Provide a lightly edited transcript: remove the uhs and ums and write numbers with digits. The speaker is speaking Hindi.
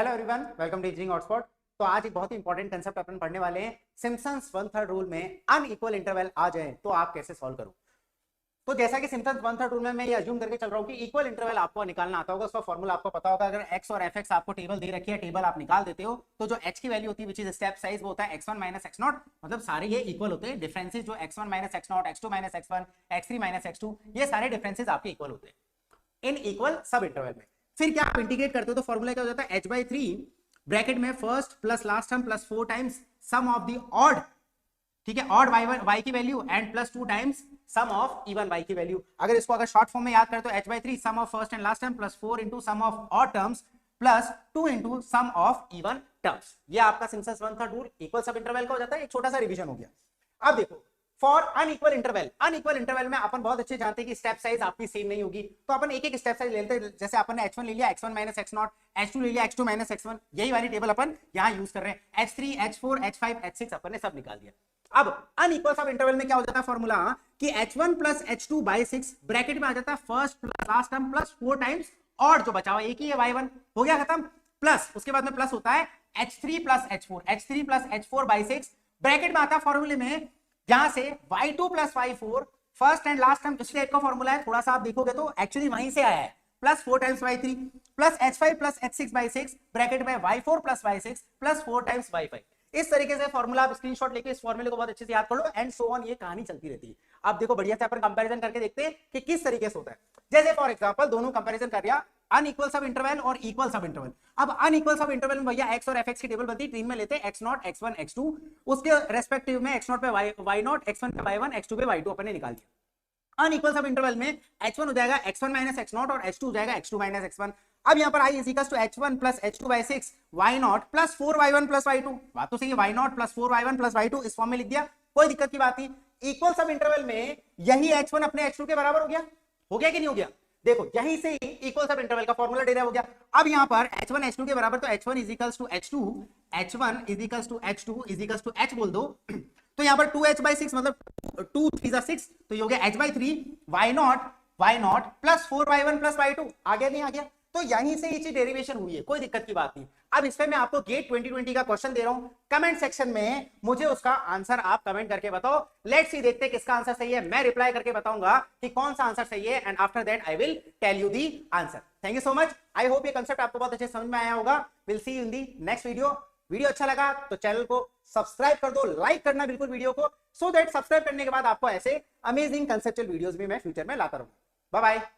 Hello everyone, welcome to engineering hotspot. तो आज एक बहुत ही इंपॉर्टेंट कंसेप्ट अपन पढ़ने वाले हैं। सिम्पसन्स वन थर्ड रूल में अनइक्वल इंटरवल आ जाए तो आप कैसे सॉल्व करो। तो जैसा कि सिम्पसन्स वन थर्ड रूल में मैं ये अज्यूम करके चल रहा हूँ कि इक्वल इंटरवल आपको निकालना आता होगा, उसका फॉर्मूला आपको पता होगा। अगर x और fx आपको टेबल दे रखी है, टेबल आप निकाल देते हो, तो जो h की वैल्यू होती है विच इज स्टेप साइज, वो होता है x1 माइनस x0। मतलब सारे ये इक्वल होते हैं। डिफरेंसेस जो x1 minus x0, x2 minus x1, x3 minus x2, ये सारे डिफरेंसेस आपके इक्वल होते हैं इन इक्वल सब इंटरवल में। फिर क्या आप इंटीग्रेट करते हो तो फॉर्मूला क्या हो जाता है, h/3 ब्रैकेट में first plus last term plus 4 times sum of the odd, ठीक है, ऑड y की value and plus 2 times sum of even y की वैल्यू। अगर इसको अगर शॉर्ट फॉर्म में याद करें तो h/3 sum of first and last term plus 4 into sum of odd terms plus 2 into sum of even terms. ये आपका Simpson's one third rule equal sub interval का हो जाता है। एक छोटा सा रिवीजन हो गया। अब देखो, फॉर अनइक्वल इंटरवल में अपन बहुत अच्छे जानते हैं कि स्टेप साइज आपकी सेम नहीं होगी, तो अपन एक एक स्टेप साइज लेते हैं। जैसे अपन ने h1 ले लिया, x1 माइनस x0, h2 ले लिया, x2 माइनस x1, यही वाली टेबल अपन यहाँ यूज कर रहे हैं। h3, h4, h5, h6 अपन ने सब निकाल दिया। अब अनइक्वल सब इंटरवल में क्या हो जाता है फॉर्मूला कि h1 plus h2 by 6 bracket में आ जाता है first plus last term plus 4 times और जो बचा हुआ एक ही है y1, हो गया खत्म। प्लस उसके बाद में प्लस होता है h3 plus h4 by 6 bracket में आता है फॉर्मूले में यहां से y2 plus y4 first and last term इस टाइप का फॉर्मूला है। थोड़ा सा आप देखोगे तो एक्चुअली वहीं से आया है, plus 4 times y3 plus h5 plus h6 by 6 bracket में y4 plus y6 plus 4 times y5। इस तरीके से फॉर्मूला आप स्क्रीनशॉट लेके इस फॉर्मूले को बहुत अच्छे से याद कर लो एंड सो ऑन। ये कहानी चलती रहती है। अब देखो बढ़िया से अपन कंपैरिजन करके देखते हैं कि किस तरीके से होता है। जैसे फॉर एग्जांपल दोनों कंपैरिजन कर दिया, अनइक्वल सब इंटरवल और इक्वल सब इंटरवल। अब अनइक्वल सब इंटरवल में भैया x और fx की टेबल बनती है। तीन में लेते हैं x0, x1, x2, उसके रेस्पेक्टिव में x0 पे y0, x1 पे y1, x2 पे y2 अपन ने निकाल दिया। अनइक्वल सब इंटरवल में h1 हो जाएगा x1 माइनस x0 और h2 हो जाएगा x2 माइनस x1। अब यहाँ पर i is equal to h1 plus h2 by 6 y0 plus 4y1 plus y2। बात तो सही है, y0 plus 4y1 plus y2 इस फॉर्म में लिख दिया, कोई दिक्कत की बात नहीं। इक्वल सब इंटरवल में यही h1 अपने h2 के बराबर हो गया कि नहीं हो गया। देखो यहीं से ही इक्वल सब इंटरवल का फॉर्मूला डेराइव हो गया। अब यहाँ पर h1 h2 के बराबर, तो h1 is equals to h2, h1 is equals to h2 is equals to h बोल दो। तो यहाँ पर 2h/6 मतलब 2 3 6, तो ये हो गया h/3 y0 plus 4y1 plus y2। आ गया नहीं आ गया। तो यहीं से ये डेरिवेशन हुई है, कोई दिक्कत की बात नहीं। अब इस पे मैं आपको गेट 2020 का क्वेश्चन दे रहा हूं, कमेंट सेक्शन में मुझे उसका आंसर आप कमेंट करके बताओ। लेट्स सी, देखते हैं किसका आंसर सही है। मैं रिप्लाई करके बताऊंगा कि कौन सा आंसर सही है and after that I will tell you the answer. Thank you so much. I hope ये कंसेप्ट आपको बहुत अच्छे समझ में आया होगा। Will see you in the next video. Video अच्छा लगा तो चैनल को सब्सक्राइब कर दो, लाइक करना बिल्कुल वीडियो को, सो दैट सब्सक्राइब करने के बाद आपको ऐसे अमेजिंग कंसेप्चुअल वीडियोस भी मैं फ्यूचर में लाता रहूंगा। Bye bye.